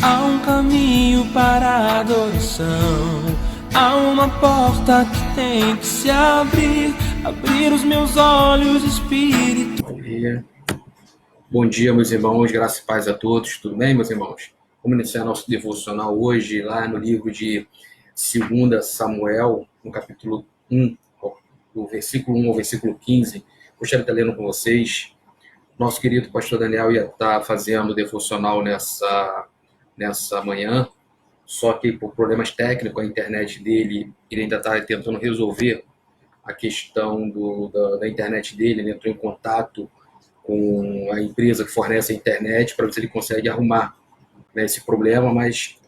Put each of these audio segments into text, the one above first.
Há um caminho para a adoração, há uma porta que tem que se abrir, abrir os meus olhos, Espírito. Bom dia, meus irmãos, graça e paz a todos, tudo bem, meus irmãos? Vamos iniciar nosso devocional hoje, lá no livro de 2 Samuel, no capítulo 1, do versículo 1 ao versículo 15. Gostaria de estar lendo com vocês. Nosso querido pastor Daniel ia estar fazendo o devocional nessa manhã, só que por problemas técnicos, a internet dele, ele ainda está tentando resolver a questão da internet dele. Ele entrou em contato com a empresa que fornece a internet para ver se ele consegue arrumar, né, esse problema, mas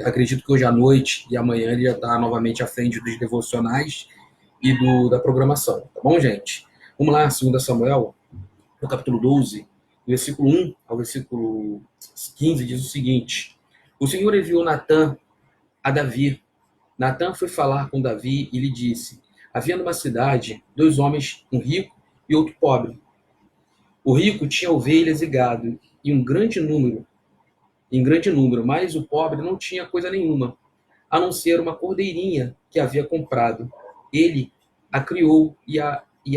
acredito que hoje à noite e amanhã ele já está novamente à frente dos devocionais e da programação, tá bom, gente? Vamos lá, 2 Samuel, no capítulo 12, do versículo 1 ao versículo 15, diz o seguinte: o Senhor enviou Natã a Davi. Natã foi falar com Davi e lhe disse: havia numa cidade 2 homens, um rico e outro pobre. O rico tinha ovelhas e gado, e em grande número, mas o pobre não tinha coisa nenhuma, a não ser uma cordeirinha que havia comprado. Ele a criou e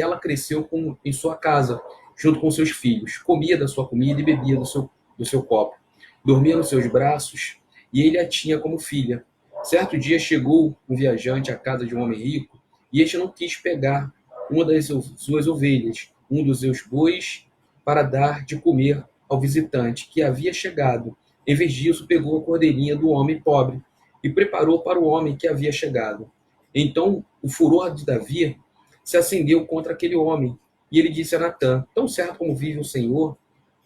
ela cresceu em sua casa, junto com seus filhos. Comia da sua comida e bebia do seu copo. Dormia nos seus braços e ele a tinha como filha. Certo dia chegou um viajante à casa de um homem rico e este não quis pegar uma das suas ovelhas, um dos seus bois, para dar de comer ao visitante que havia chegado. Em vez disso, pegou a cordeirinha do homem pobre e preparou para o homem que havia chegado. Então, o furor de Davi se acendeu contra aquele homem, e ele disse a Natã: tão certo como vive o Senhor,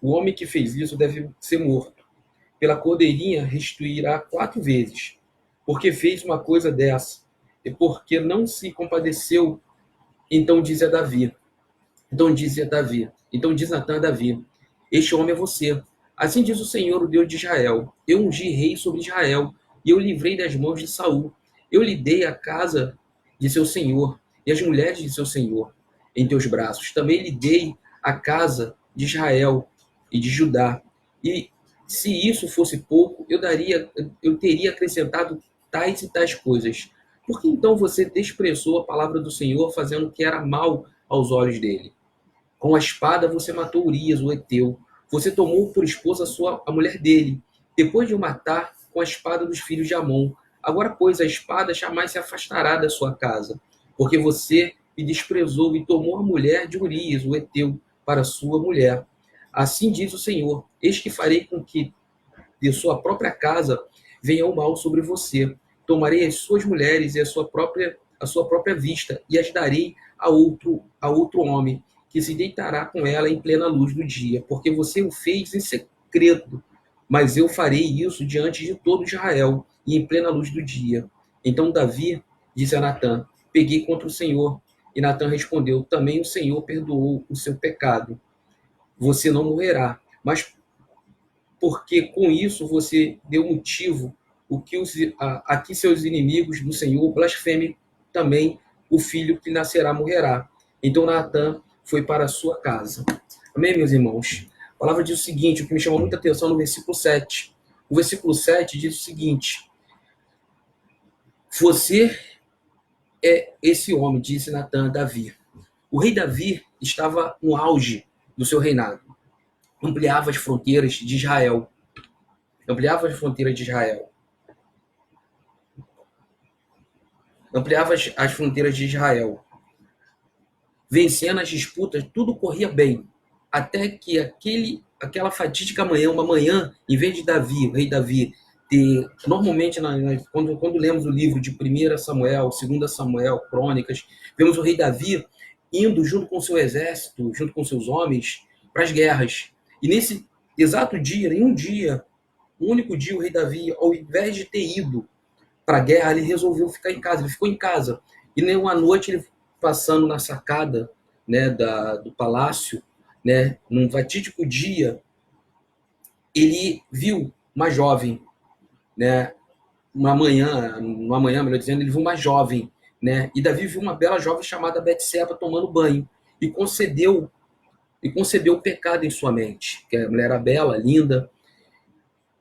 o homem que fez isso deve ser morto. Pela cordeirinha restituirá 4 vezes, porque fez uma coisa dessa, e porque não se compadeceu. Então diz Natã a Davi: este homem é você. Assim diz o Senhor, o Deus de Israel: eu ungi rei sobre Israel, e eu livrei das mãos de Saul. Eu lhe dei a casa de seu senhor e as mulheres de seu senhor em teus braços. Também lhe dei a casa de Israel e de Judá. E se isso fosse pouco, eu teria acrescentado tais e tais coisas. Por que então você desprezou a palavra do Senhor, fazendo o que era mal aos olhos dele? Com a espada você matou Urias, o heteu. Você tomou por esposa a mulher dele, depois de o matar com a espada dos filhos de Amon. Agora, pois, a espada jamais se afastará da sua casa, porque você me desprezou e tomou a mulher de Urias, o heteu, para sua mulher. Assim diz o Senhor: eis que farei com que de sua própria casa venha o mal sobre você. Tomarei as suas mulheres e a sua própria vista, e as darei a outro homem, que se deitará com ela em plena luz do dia, porque você o fez em segredo, mas eu farei isso diante de todo Israel, e em plena luz do dia. Então Davi disse a Natã: peguei contra o Senhor. E Natã respondeu: também o Senhor perdoou o seu pecado. Você não morrerá, mas porque com isso você deu motivo a que seus inimigos do Senhor blasfemem, também o filho que nascerá morrerá. Então Natã foi para a sua casa. Amém, meus irmãos? A palavra diz o seguinte, o que me chamou muita atenção no versículo 7. O versículo 7 diz o seguinte: você é esse homem, disse Natã a Davi. O rei Davi estava no auge do seu reinado. Ampliava as fronteiras de Israel. Ampliava as fronteiras de Israel. Ampliava as fronteiras de Israel. Vencendo as disputas, tudo corria bem. Até que aquela fatídica manhã, uma manhã, em vez de Davi, o rei Davi, ter... Normalmente, quando lemos o livro de 1 Samuel, 2 Samuel, Crônicas, vemos o rei Davi indo junto com seu exército, junto com seus homens, para as guerras. E nesse exato dia, em um dia, um único dia, o rei Davi, ao invés de ter ido para a guerra, ele resolveu ficar em casa. Ele ficou em casa. E nem uma noite, ele passando na sacada, né, do palácio, né, num fatídico dia, ele viu uma jovem, né, uma manhã, melhor dizendo, ele viu uma jovem, né, e Davi viu uma bela jovem chamada Betseba tomando banho e concebeu o pecado em sua mente, que a mulher era bela, linda.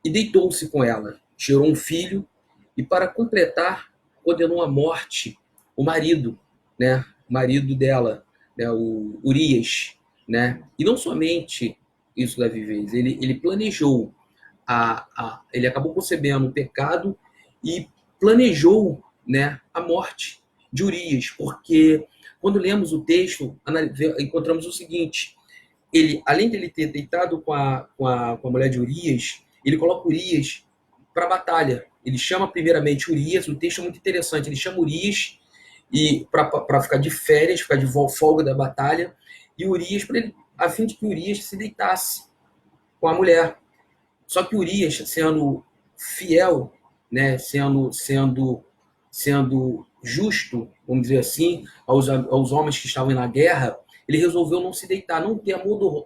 e deitou-se com ela, gerou um filho, e para completar, condenou à morte o marido, né? O marido dela, né? O Urias, né? E não somente isso, Davi fez, ele planejou, ele acabou concebendo o pecado e planejou, né, a morte de Urias, porque quando lemos o texto, encontramos o seguinte: ele, além de ele ter deitado com a mulher de Urias, ele coloca Urias para a batalha. Ele chama primeiramente Urias, o texto é muito interessante, ele chama Urias e para ficar de férias, ficar de folga da batalha, e Urias para ele, a fim de que Urias se deitasse com a mulher. Só que Urias, sendo fiel, né, sendo justo, vamos dizer assim, aos homens que estavam na guerra, ele resolveu não se deitar, não ter a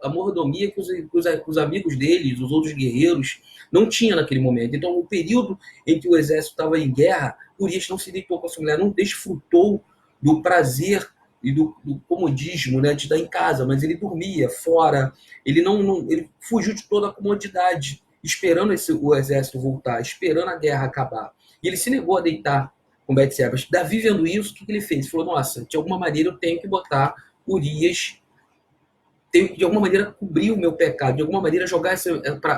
mordomia que os amigos dele, os outros guerreiros, não tinham naquele momento. Então, no período em que o exército estava em guerra, Urias não se deitou com a sua mulher, não desfrutou do prazer e do comodismo, né, de estar em casa, mas ele dormia fora, ele fugiu de toda a comodidade, esperando o exército voltar, esperando a guerra acabar. E ele se negou a deitar com Betseba. Davi, vendo isso, o que ele fez? Ele falou: nossa, de alguma maneira eu tenho que botar Urias, tenho que de alguma maneira cobrir o meu pecado, de alguma maneira jogar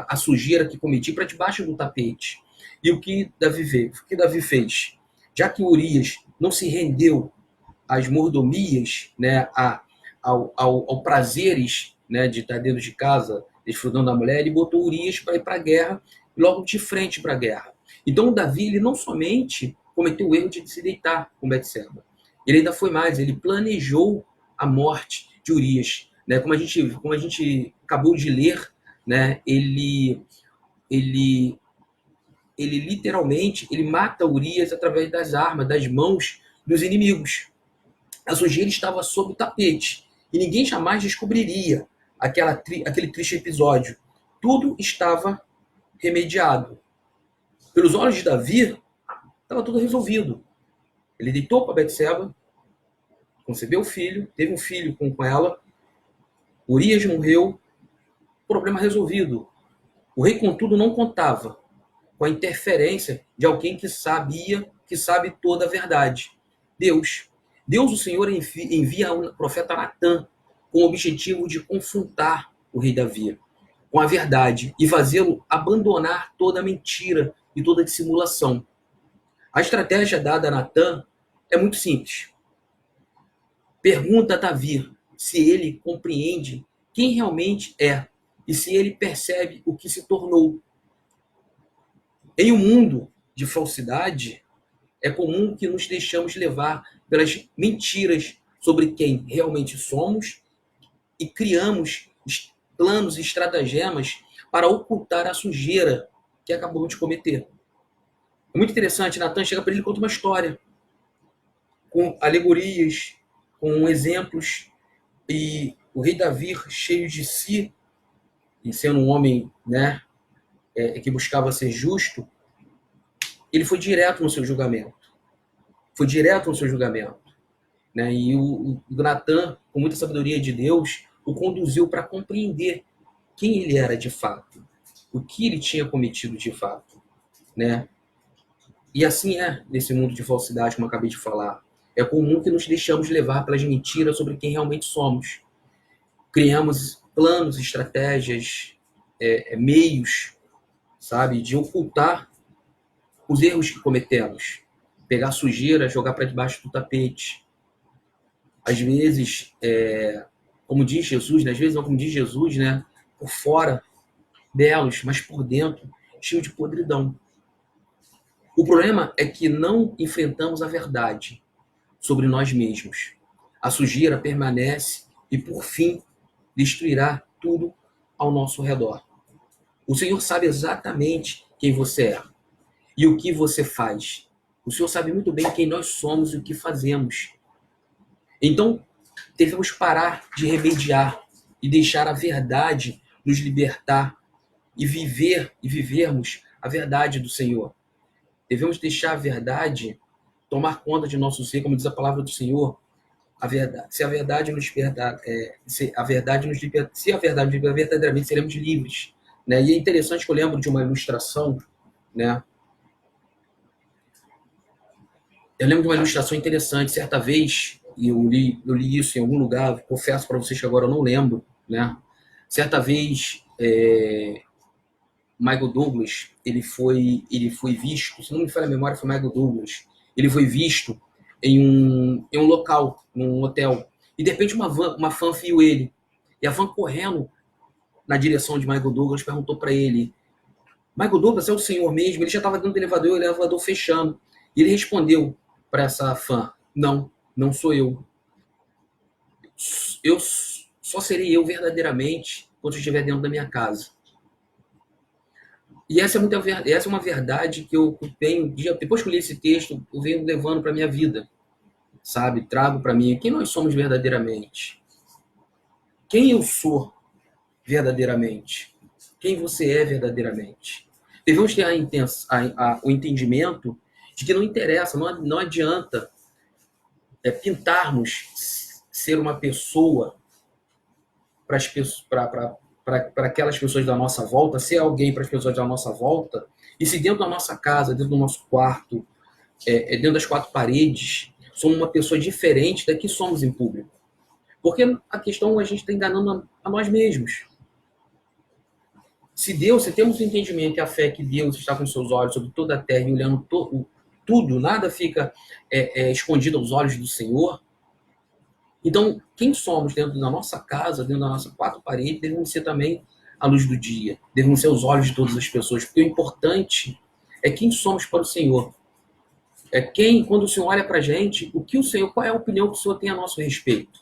a sujeira que cometi para debaixo do tapete. E o que Davi fez? Já que Urias não se rendeu às mordomias, né, ao prazeres, né, de estar dentro de casa, desfrutando da mulher, ele botou Urias para ir para a guerra, logo de frente para a guerra. Então, o Davi, ele não somente cometeu o erro de se deitar com Betseba, ele ainda foi mais, ele planejou a morte de Urias. Né? Como a gente acabou de ler, né, ele literalmente ele mata Urias através das armas, das mãos dos inimigos. A sujeira estava sob o tapete e ninguém jamais descobriria aquele triste episódio. Tudo estava remediado. Pelos olhos de Davi, estava tudo resolvido. Ele deitou com a Betseba, concebeu o filho, teve um filho com ela, Urias morreu, problema resolvido. O rei, contudo, não contava com a interferência de alguém que sabe toda a verdade. Deus. Deus, o Senhor, envia o profeta Natã com o objetivo de confrontar o rei Davi com a verdade e fazê-lo abandonar toda a mentira e toda a dissimulação. A estratégia dada a Natã é muito simples. Pergunta a Davi se ele compreende quem realmente é e se ele percebe o que se tornou. Em um mundo de falsidade, é comum que nos deixamos levar pelas mentiras sobre quem realmente somos e criamos planos e estratagemas para ocultar a sujeira que acabamos de cometer. É muito interessante, Natan chega para ele e conta uma história, com alegorias, com exemplos, e o rei Davi, cheio de si, e sendo um homem, né, que buscava ser justo, ele foi direto no seu julgamento. Foi direto no seu julgamento. Né? E o Natan, com muita sabedoria de Deus, o conduziu para compreender quem ele era de fato, o que ele tinha cometido de fato. Né? E assim é nesse mundo de falsidade, como eu acabei de falar. É comum que nos deixamos levar pelas mentiras sobre quem realmente somos. Criamos planos, estratégias, meios, sabe, de ocultar os erros que cometemos. Pegar sujeira, jogar para debaixo do tapete. Às vezes, como diz Jesus, né? Às vezes não, como diz Jesus, né? Por fora, belos, mas por dentro, cheio de podridão. O problema é que não enfrentamos a verdade sobre nós mesmos. A sujeira permanece e, por fim, destruirá tudo ao nosso redor. O Senhor sabe exatamente quem você é e o que você faz. O Senhor sabe muito bem quem nós somos e o que fazemos. Então, devemos parar de remediar e deixar a verdade nos libertar e vivermos a verdade do Senhor. Devemos deixar a verdade tomar conta de nosso ser, como diz a palavra do Senhor. A verdade, se a verdade nos libertar, se a verdade nos libertar, verdadeiramente seremos livres. né? E é interessante que eu lembro de uma ilustração, né? Eu lembro de uma ilustração interessante, certa vez, e eu li isso em algum lugar, confesso para vocês que agora eu não lembro, né? Certa vez, Michael Douglas, ele foi visto, se não me falha a memória, foi Michael Douglas, ele foi visto em um local, num hotel, e de repente uma fã viu ele, e a fã correndo na direção de Michael Douglas perguntou para ele: Michael Douglas é o senhor mesmo? Ele já estava dentro do elevador e o elevador fechando. E ele respondeu para essa fã: não, não sou eu. Eu só serei eu verdadeiramente quando estiver dentro da minha casa. E essa é uma verdade que eu venho, depois que eu li esse texto, eu venho levando para a minha vida, sabe? Trago para mim quem nós somos verdadeiramente. Quem eu sou verdadeiramente. Quem você é verdadeiramente. Devemos ter o entendimento de que não interessa, não adianta pintarmos ser uma pessoa para aquelas pessoas da nossa volta, ser alguém para as pessoas da nossa volta, e se dentro da nossa casa, dentro do nosso quarto, dentro das quatro paredes, somos uma pessoa diferente da que somos em público. Porque a questão a gente está enganando a nós mesmos. Se temos o entendimento e a fé que Deus está com seus olhos sobre toda a terra e olhando tudo, nada fica escondido aos olhos do Senhor. Então, quem somos dentro da nossa casa, dentro das nossas quatro paredes, devemos ser também a luz do dia, devemos ser os olhos de todas as pessoas, porque o importante é quem somos para o Senhor. Quando o Senhor olha para a gente, qual é a opinião que o Senhor tem a nosso respeito?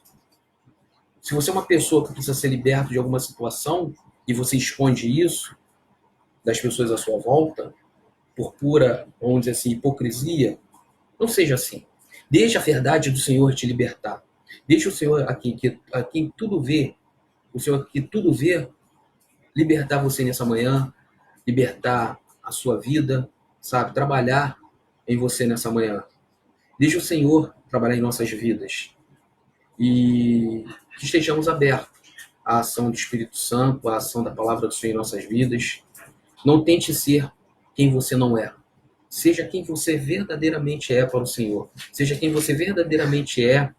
Se você é uma pessoa que precisa ser liberta de alguma situação e você esconde isso das pessoas à sua volta, por pura, vamos dizer assim, hipocrisia, não seja assim. Deixa a verdade do Senhor te libertar. Deixa o Senhor aqui tudo vê, o Senhor que tudo vê, libertar você nessa manhã, libertar a sua vida, sabe? Trabalhar em você nessa manhã. Deixa o Senhor trabalhar em nossas vidas. E que estejamos abertos à ação do Espírito Santo, à ação da palavra do Senhor em nossas vidas. Não tente ser quem você não é. Seja quem você verdadeiramente é para o Senhor. Seja quem você verdadeiramente é,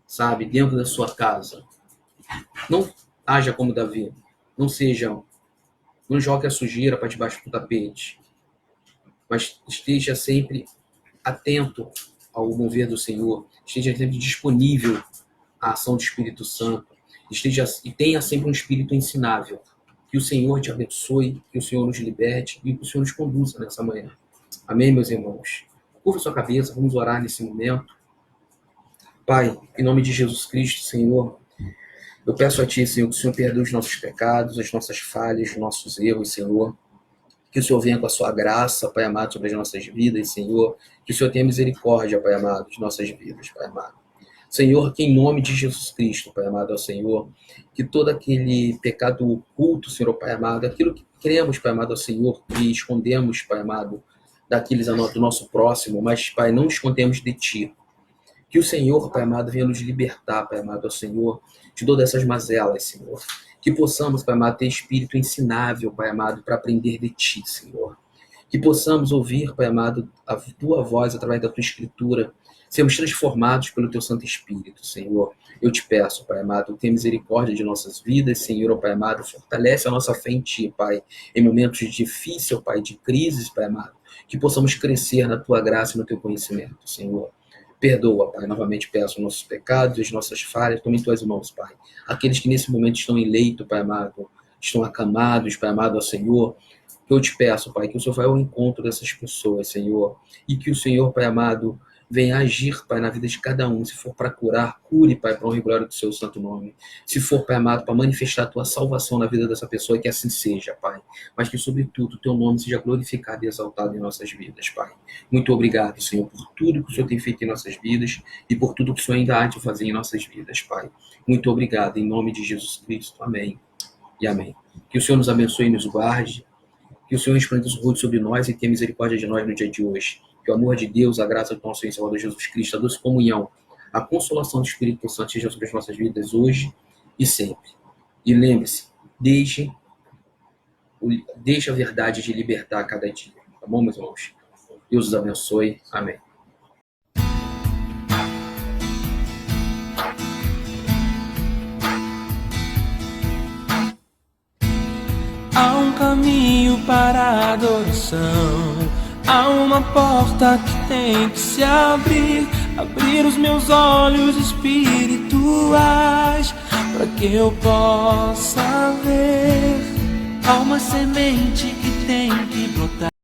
sabe, dentro da sua casa. Não haja como Davi. Não jogue a sujeira para debaixo do tapete. Mas esteja sempre atento ao mover do Senhor. Esteja sempre disponível à ação do Espírito Santo. E tenha sempre um espírito ensinável. Que o Senhor te abençoe, que o Senhor nos liberte e que o Senhor nos conduza nessa manhã. Amém, meus irmãos? Curva sua cabeça, vamos orar nesse momento. Pai, em nome de Jesus Cristo, Senhor, eu peço a Ti, Senhor, que o Senhor perdoe os nossos pecados, as nossas falhas, os nossos erros, Senhor. Que o Senhor venha com a sua graça, Pai amado, sobre as nossas vidas, Senhor. Que o Senhor tenha misericórdia, Pai amado, de nossas vidas, Pai amado. Senhor, que em nome de Jesus Cristo, Pai amado, ao Senhor, que todo aquele pecado oculto, Senhor, Pai amado, aquilo que cremos, Pai amado, ao Senhor, que escondemos, Pai amado, daqueles do nosso próximo, mas, Pai, não escondemos de Ti. Que o Senhor, Pai amado, venha nos libertar, Pai amado, ao Senhor, de todas essas mazelas, Senhor. Que possamos, Pai amado, ter espírito ensinável, Pai amado, para aprender de Ti, Senhor. Que possamos ouvir, Pai amado, a Tua voz através da Tua Escritura, sermos transformados pelo Teu Santo Espírito, Senhor. Eu te peço, Pai amado, tenha misericórdia de nossas vidas, Senhor, Pai amado, fortalece a nossa fé em Ti, Pai, em momentos difíceis, Pai, de crises, Pai amado, que possamos crescer na Tua graça e no Teu conhecimento, Senhor. Perdoa, Pai, novamente peço os nossos pecados, as nossas falhas, tome em Tuas mãos, Pai. Aqueles que nesse momento estão em leito, Pai amado, estão acamados, Pai amado, ao Senhor, eu te peço, Pai, que o Senhor vá ao encontro dessas pessoas, Senhor, e que o Senhor, Pai amado, venha agir, Pai, na vida de cada um. Se for para curar, cure, Pai, para honra e glória do Seu santo nome. Se for, Pai amado, para manifestar a Tua salvação na vida dessa pessoa, que assim seja, Pai. Mas que, sobretudo, o Teu nome seja glorificado e exaltado em nossas vidas, Pai. Muito obrigado, Senhor, por tudo que o Senhor tem feito em nossas vidas e por tudo que o Senhor ainda há de fazer em nossas vidas, Pai. Muito obrigado, em nome de Jesus Cristo. Amém e amém. Que o Senhor nos abençoe e nos guarde. Que o Senhor resplandeça o rosto sobre nós e tenha misericórdia de nós no dia de hoje. Que o amor de Deus, a graça do nosso Senhor e Salvador Jesus Cristo, a doce comunhão, a consolação do Espírito Santo seja sobre as nossas vidas hoje e sempre. E lembre-se, deixe deixa a verdade de libertar a cada dia. Tá bom, meus irmãos? Deus os abençoe. Amém. Há um caminho para a adoração, há uma porta que tem que se abrir. Abrir os meus olhos espirituais, para que eu possa ver. Há uma semente que tem que brotar.